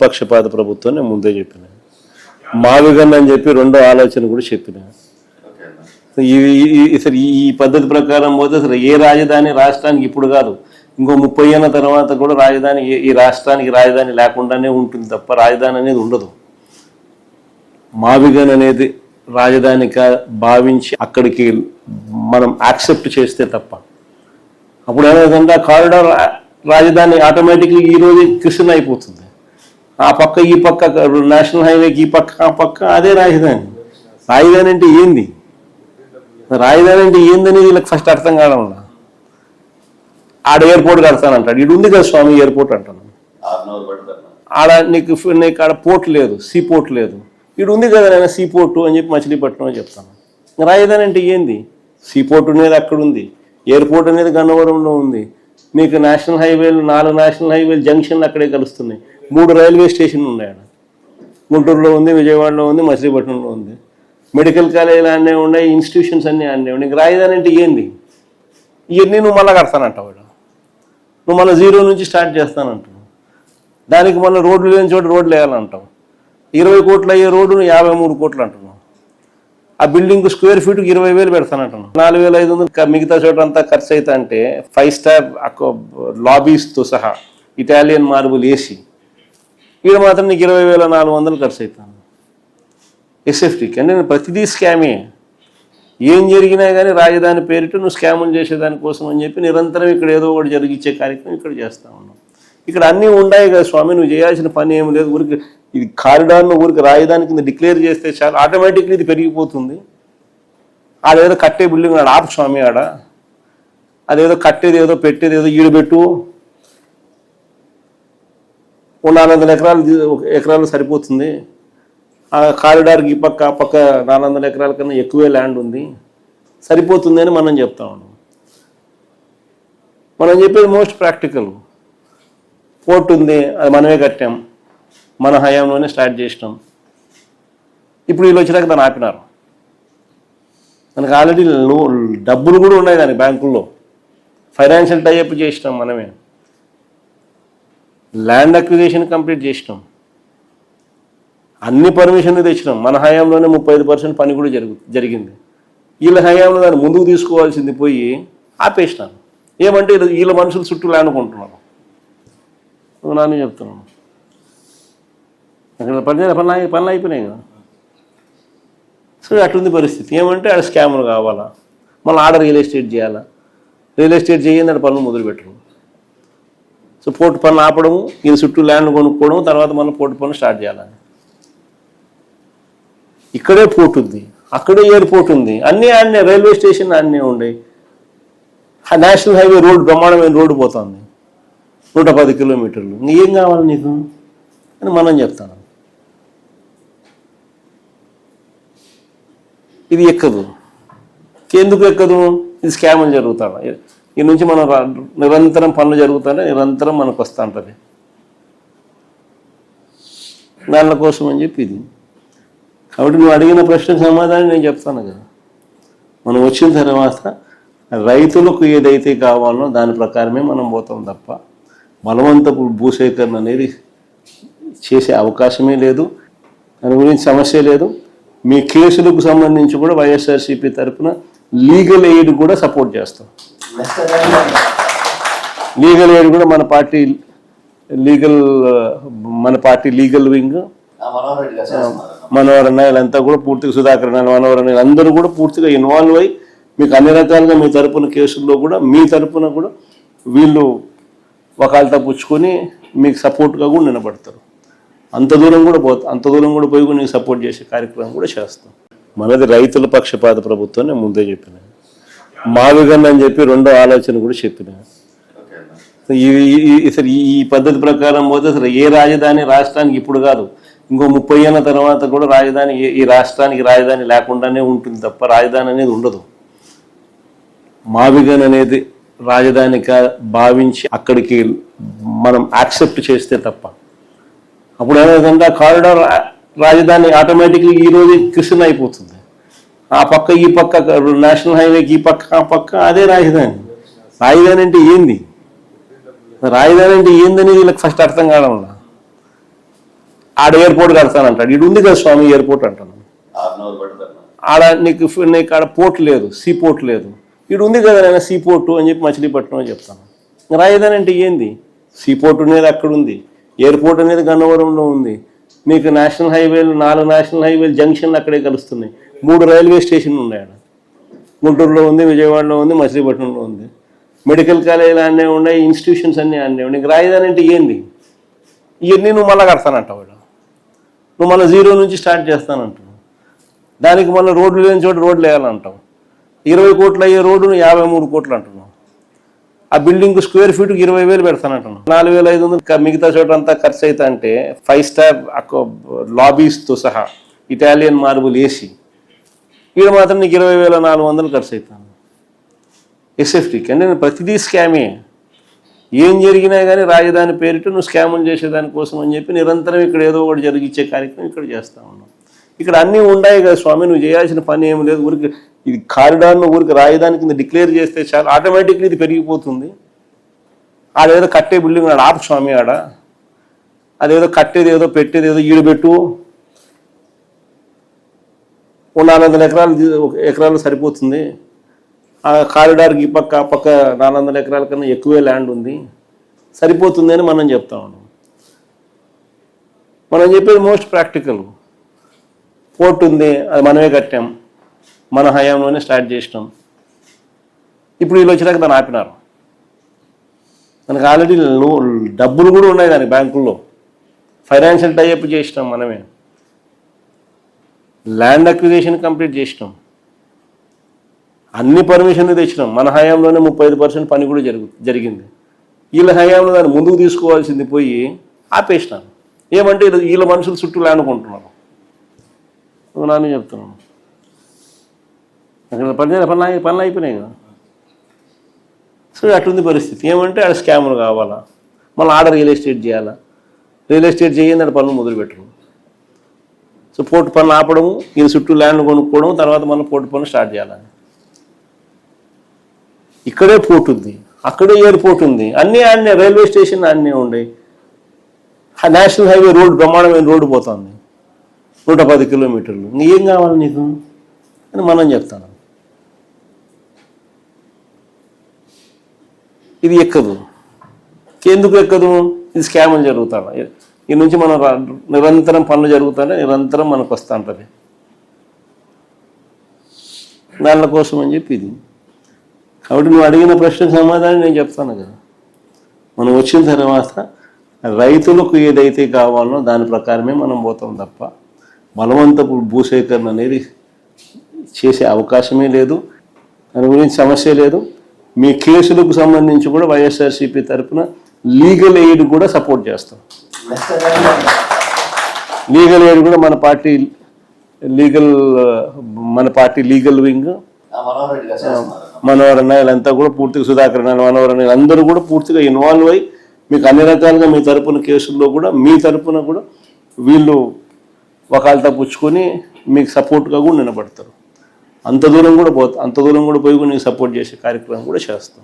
పక్షపాత ప్రభుత్వం నేను ముందే చెప్పిన. మావిగన్ అని చెప్పి రెండో ఆలోచన కూడా చెప్పిన. అసలు ఈ పద్ధతి ప్రకారం పోతే అసలు ఏ రాజధాని రాష్ట్రానికి ఇప్పుడు కాదు, ఇంకో 30 ఏళ్ళ తర్వాత కూడా రాజధాని ఈ రాష్ట్రానికి రాజధాని లేకుండానే ఉంటుంది తప్ప రాజధాని అనేది ఉండదు. మావిగన్ అనేది రాజధానిగా భావించి అక్కడికి మనం యాక్సెప్ట్ చేస్తే తప్ప, అప్పుడు ఏమైందంటే కారిడార్ రాజధాని ఆటోమేటిక్లీ ఈరోజు కృష్ణ అయిపోతుంది. ఆ పక్క ఈ పక్క నేషనల్ హైవేకి ఈ పక్క ఆ పక్క అదే రాజధాని. రాజధాని అంటే ఏంది, రాజధాని అంటే ఏందనేది వీళ్ళకి ఫస్ట్ అర్థం కావడం. ఆడ ఎయిర్పోర్ట్ కడతానంటాడు, ఇటు ఉంది కదా స్వామి ఎయిర్పోర్ట్ అంటాను. ఆడ నీకు ఆడ పోర్ట్ లేదు, సీ పోర్ట్ లేదు, ఇటు ఉంది కదా నేను సీ పోర్టు అని చెప్పి మచిలీపట్నం అని చెప్తాను. రాజధాని అంటే ఏంది? సీ పోర్ట్ అనేది అక్కడ ఉంది, ఎయిర్పోర్ట్ అనేది గన్నవరంలో ఉంది, మీకు నేషనల్ హైవేలు 4 నేషనల్ హైవేలు జంక్షన్లు అక్కడే కలుస్తున్నాయి, 3 రైల్వే స్టేషన్లు ఉన్నాయి. ఆడ గుంటూరులో ఉంది, విజయవాడలో ఉంది, మచిలీపట్నంలో ఉంది, మెడికల్ కాలేజీలు అన్నీ ఉన్నాయి, ఇన్స్టిట్యూషన్స్ అన్నీ ఉన్నాయి. నీకు రాజధాని అంటే ఏంది? ఇవన్నీ నువ్వు మళ్ళీ కడతానంటావు, నువ్వు మళ్ళీ 0 నుంచి స్టార్ట్ చేస్తానంటావు. దానికి మళ్ళీ రోడ్లు లేని చోట రోడ్లు వేయాలంటావు. 20 కోట్లు అయ్యే రోడ్డును 53 కోట్లు అంటున్నావు. ఆ బిల్డింగ్ స్క్వేర్ ఫీట్కి 20,000 పెడతానంటున్నావు. 4,500 మిగతా చోట అంతా ఖర్చు అవుతా అంటే 5 స్టార్ లాబీస్తో సహా ఇటాలియన్ మార్బుల్ వేసి ఇక్కడ మాత్రం నీకు 20,400 ఖర్చు అవుతాను ఎస్ఎఫ్టీకి. అంటే ప్రతిదీ స్కామే. ఏం జరిగినా కానీ రాజధాని పేరిట నువ్వు స్కాములు చేసేదానికోసం అని చెప్పి నిరంతరం ఇక్కడ ఏదో ఒకటి జరిగించే కార్యక్రమం ఇక్కడ చేస్తా ఉన్నావు. ఇక్కడ అన్నీ ఉన్నాయి కదా స్వామి, నువ్వు చేయాల్సిన పని ఏమి లేదు. ఊరికి ఇది కారిడార్ను ఊరికి రాజధాని కింద డిక్లేర్ చేస్తే చాలు, ఆటోమేటిక్లీ ఇది పెరిగిపోతుంది. ఆడేదో కట్టే బిల్డింగ్ ఆడ ఆపు స్వామి, ఆడ అదేదో కట్టేది ఏదో పెట్టేది ఏదో ఈడబెట్టు. 400 ఎకరాలు సరిపోతుంది. ఆ కారిడార్కి ఈ పక్క ఆ పక్క 400 ఎకరాల కన్నా ఎక్కువే ల్యాండ్ ఉంది, సరిపోతుంది అని మనం చెప్తా ఉన్నాం. మనం చెప్పేది మోస్ట్ ప్రాక్టికల్. పోర్ట్ ఉంది, అది మనమే కట్టాం, మన హయాంలోనే స్టార్ట్ చేసినాం. ఇప్పుడు వీళ్ళు వచ్చినాక దాన్ని ఆపినారు. మనకు ఆల్రెడీ డబ్బులు కూడా ఉన్నాయి దానికి బ్యాంకుల్లో, ఫైనాన్షియల్ టైఅప్ చేసినాం మనమే, ల్యాండ్ అక్విజిషన్ కంప్లీట్ చేసినాం, అన్ని పర్మిషన్లు తెచ్చినాం. మన హయాంలోనే 35% పని కూడా జరిగింది. వీళ్ళ హయాంలో దాన్ని ముందుకు తీసుకోవాల్సింది పోయి ఆపేసినాను. ఏమంటే వీళ్ళ మనుషులు చుట్టూ ల్యాండ్ కొంటున్నారు. నాన్న చెప్తున్నాను, అక్కడ పనులు అయిపోయినాయి కదా. సో అట్లుంది పరిస్థితి. ఏమంటే ఆడ స్కాములు కావాలా, మళ్ళీ ఆడ రియల్ ఎస్టేట్ చేయాలా, రియల్ ఎస్టేట్ చేయండి ఆడ పనులు మొదలుపెట్టడం. సో పోర్టు పనులు ఆపడము, ఈయన చుట్టూ ల్యాండ్ కొనుక్కోవడం, తర్వాత మళ్ళీ పోర్టు పనులు స్టార్ట్ చేయాలని. ఇక్కడే పోర్ట్ ఉంది, అక్కడే ఎయిర్పోర్ట్ ఉంది, అన్నీ ఆడనే, రైల్వే స్టేషన్ అన్నీ ఉన్నాయి. నేషనల్ హైవే రోడ్డు బ్రహ్మాండమైన రోడ్డు పోతుంది, 110 కిలోమీటర్లు. ఏం కావాలి నీకు అని మనం చెప్తాను. ఇది ఎక్కదు. ఎందుకు ఎక్కదు? ఇది స్కాములు జరుగుతాడు. ఈ నుంచి మనం నిరంతరం పనులు జరుగుతానే నిరంతరం మనకు వస్తూ ఉంటుంది. దానిల కోసం అని చెప్పి ఇది. కాబట్టి నువ్వు అడిగిన ప్రశ్నకు సమాధానం నేను చెప్తాను కదా. మనం వచ్చిన తర్వాత రైతులకు ఏదైతే కావాలో దాని ప్రకారమే మనం పోతాం తప్ప బలవంతపు భూసేకరణ అనేది చేసే అవకాశమే లేదు. దాని గురించి సమస్య లేదు. మీ కేసులకు సంబంధించి కూడా వైఎస్ఆర్సీపీ తరఫున లీగల్ ఎయిడ్ కూడా సపోర్ట్ చేస్తాం. లీగల్ ఎయిడ్ కూడా మన పార్టీ లీగల్ వింగ్, మనోహర్ అన్న వీళ్ళంతా కూడా పూర్తిగా, సుధాకర్ అన్న, మనోహర్ అన్న అందరూ కూడా పూర్తిగా ఇన్వాల్వ్ అయ్యి మీకు అన్ని రకాలుగా మీ తరపున కేసుల్లో కూడా మీ తరపున కూడా వీళ్ళు వకాలతా పుచ్చుకొని మీకు సపోర్ట్గా కూడా నిలబడతారు. అంత దూరం కూడా పోయి కూడా నీకు సపోర్ట్ చేసే కార్యక్రమం కూడా చేస్తాం. మనది రైతుల పక్షపాత ప్రభుత్వం నేను ముందే చెప్పిన. మావిగన్ అని చెప్పి రెండో ఆలోచన కూడా చెప్పిన. అసలు ఈ పద్ధతి ప్రకారం పోతే అసలు ఏ రాజధాని రాష్ట్రానికి ఇప్పుడు కాదు, ఇంకో 30 ఏళ్ళ తర్వాత కూడా రాజధాని ఈ రాష్ట్రానికి రాజధాని లేకుండానే ఉంటుంది తప్ప రాజధాని అనేది ఉండదు. మావిగన్ అనేది రాజధానిగా భావించి అక్కడికి మనం యాక్సెప్ట్ చేస్తే తప్ప, అప్పుడు ఏమైందంటే కారిడార్ రాజధాని ఆటోమేటిక్లీ ఈరోజు కృష్ణ అయిపోతుంది. ఆ పక్క ఈ పక్క నేషనల్ హైవేకి ఈ పక్క ఆ పక్క అదే రాజధాని. రాజధాని అంటే ఏంది, రాజధాని అంటే ఏందనేది వీళ్ళకి ఫస్ట్ అర్థం కావడం. ఆడ ఎయిర్పోర్ట్ కడతానంటాడు. ఇటు ఉంది కదా స్వామి ఎయిర్పోర్ట్ అంటాను. ఆడ నీకు ఆడ పోర్ట్ లేదు, సీ పోర్ట్ లేదు. ఇటు ఉంది కదా నేను సీ పోర్టు అని చెప్పి మచిలీపట్నం అని చెప్తాను. రాజధాని అంటే ఏంది? సీ పోర్ట్ అనేది అక్కడ ఉంది, ఎయిర్పోర్ట్ అనేది గన్నవరంలో ఉంది. మీకు నేషనల్ హైవేలు 4 నేషనల్ హైవేలు జంక్షన్లు అక్కడే కలుస్తున్నాయి. 3 రైల్వే స్టేషన్లు ఉన్నాయి. ఆడ గుంటూరులో ఉంది, విజయవాడలో ఉంది, మచిలీపట్నంలో ఉంది. మెడికల్ కాలేజీలు అన్నీ ఉన్నాయి, ఇన్స్టిట్యూషన్స్ అన్నీ ఉన్నాయి. నీకు రాజధాని అంటే ఏంది? ఇవన్నీ నువ్వు మళ్ళీ కడతానంటావు. నువ్వు మళ్ళీ 0 నుంచి స్టార్ట్ చేస్తానంటావు. దానికి మళ్ళీ రోడ్లు లేని చోట రోడ్లు వేయాలంటావు. 20 కోట్లు అయ్యే రోడ్డును 53 కోట్లు అంటున్నావు. ఆ బిల్డింగ్ స్క్వేర్ ఫీట్కి 20,000 పెడతానంటున్నావు. 4,500 మిగతా చోట అంతా ఖర్చు అవుతా అంటే 5 స్టార్ లాబీస్తో సహా ఇటాలియన్ మార్బుల్ వేసి ఇక్కడ మాత్రం నీకు 20,400 ఖర్చు అవుతాను ఎస్ఎఫ్టీకి. అంటే నేను ప్రతిదీ స్కామే. ఏం జరిగినా కానీ రాజధాని పేరిట నువ్వు స్కాములు చేసేదానికోసం అని చెప్పి నిరంతరం ఇక్కడ ఏదో ఒకటి జరిగించే కార్యక్రమం ఇక్కడ చేస్తా ఉన్నావు. ఇక్కడ అన్నీ ఉన్నాయి కదా స్వామి, నువ్వు చేయాల్సిన పని ఏమి లేదు. ఊరికి ఇది కారిడార్ను ఊరికి రాజధాని కింద డిక్లేర్ చేస్తే చాలా ఆటోమేటిక్లీ ఇది పెరిగిపోతుంది. ఆడేదో కట్టే బిల్డింగ్ ఆడ ఆపు స్వామి, ఆడ అదేదో కట్టేది ఏదో పెట్టేది ఏదో ఈడబెట్టు. 400 ఎకరాలు సరిపోతుంది. ఆ కారిడార్కి ఈ పక్క ఆ పక్క 400 ఎకరాల కన్నా ఎక్కువే ల్యాండ్ ఉంది, సరిపోతుంది అని మనం చెప్తా ఉన్నాం. మనం చెప్పేది మోస్ట్ ప్రాక్టికల్. పోర్ట్ ఉంది, అది మనమే కట్టాం, మన హయాంలోనే స్టార్ట్ చేసినాం. ఇప్పుడు వీళ్ళు వచ్చినాక దాన్ని ఆపినారు. మనకు ఆల్రెడీ డబ్బులు కూడా ఉన్నాయి దానికి బ్యాంకుల్లో. ఫైనాన్షియల్ టైఅప్ చేసినాం మనమే. ల్యాండ్ అక్విజిషన్ కంప్లీట్ చేసినాం, అన్ని పర్మిషన్లు తెచ్చినాం. మన హయాంలోనే 35% పని కూడా జరిగింది. వీళ్ళ హయాంలో దాన్ని ముందుకు తీసుకోవాల్సింది పోయి ఆపేసినాను. ఏమంటే వీళ్ళ మనుషులు చుట్టూ ల్యాండ్ కొంటున్నారు. నాన్న చెప్తున్నాను, అక్కడ పనులు అయిపోయినాయి కదా. సో అట్లుంది పరిస్థితి. ఏమంటే ఆడ స్కాములు కావాలా, మళ్ళీ ఆడ రియల్ ఎస్టేట్ చేయాలా. రియల్ ఎస్టేట్ చేయండి, ఆడ పనులు మొదలుపెట్టడం. సో పోర్టు పనులు ఆపడము, వీళ్ళ చుట్టూ ల్యాండ్ కొనుక్కోవడం, తర్వాత మళ్ళీ పోర్టు పనులు స్టార్ట్ చేయాలని. ఇక్కడే పోర్ట్ ఉంది, అక్కడే ఎయిర్పోర్ట్ ఉంది, అన్నీ ఆడనే రైల్వే స్టేషన్ అన్నీ ఉన్నాయి. నేషనల్ హైవే రోడ్డు బ్రహ్మాండమైన రోడ్డు పోతుంది, 110 కిలోమీటర్లు. ఏం కావాలి నీకు అని మనం చెప్తాను. ఇది ఎక్కదు. ఎందుకు ఎక్కదు? ఇది స్కాములు జరుగుతాయి. ఈ నుంచి మనం నిరంతరం పనులు జరుగుతుంటే నిరంతరం మనకు వస్తూ ఉంటుంది. దానిల కోసం అని చెప్పి ఇది. కాబట్టి నువ్వు అడిగిన ప్రశ్నకు సమాధానం నేను చెప్తాను కదా. మనం వచ్చిన తర్వాత రైతులకు ఏదైతే కావాలో దాని ప్రకారమే మనం పోతాం తప్ప బలవంతపు భూసేకరణ అనేది చేసే అవకాశమే లేదు. దాని గురించి సమస్య లేదు. మీ కేసులకు సంబంధించి కూడా వైఎస్ఆర్సీపీ తరఫున లీగల్ ఎయిడ్ కూడా సపోర్ట్ చేస్తాం. లీగల్ ఎయిడ్ కూడా మన పార్టీ లీగల్ వింగ్ మనోహర్ అన్న వీళ్ళంతా కూడా పూర్తిగా, సుధాకర్ అన్న, మనోహర్ అన్న అందరూ కూడా పూర్తిగా ఇన్వాల్వ్ అయ్యి మీకు అన్ని రకాలుగా మీ తరపున కేసుల్లో కూడా మీ తరపున కూడా వీళ్ళు వకాల్తా పుచ్చుకొని మీకు సపోర్ట్గా కూడా నిలబడతారు. అంత దూరం కూడా పోయి నీకు సపోర్ట్ చేసే కార్యక్రమం కూడా చేస్తాం.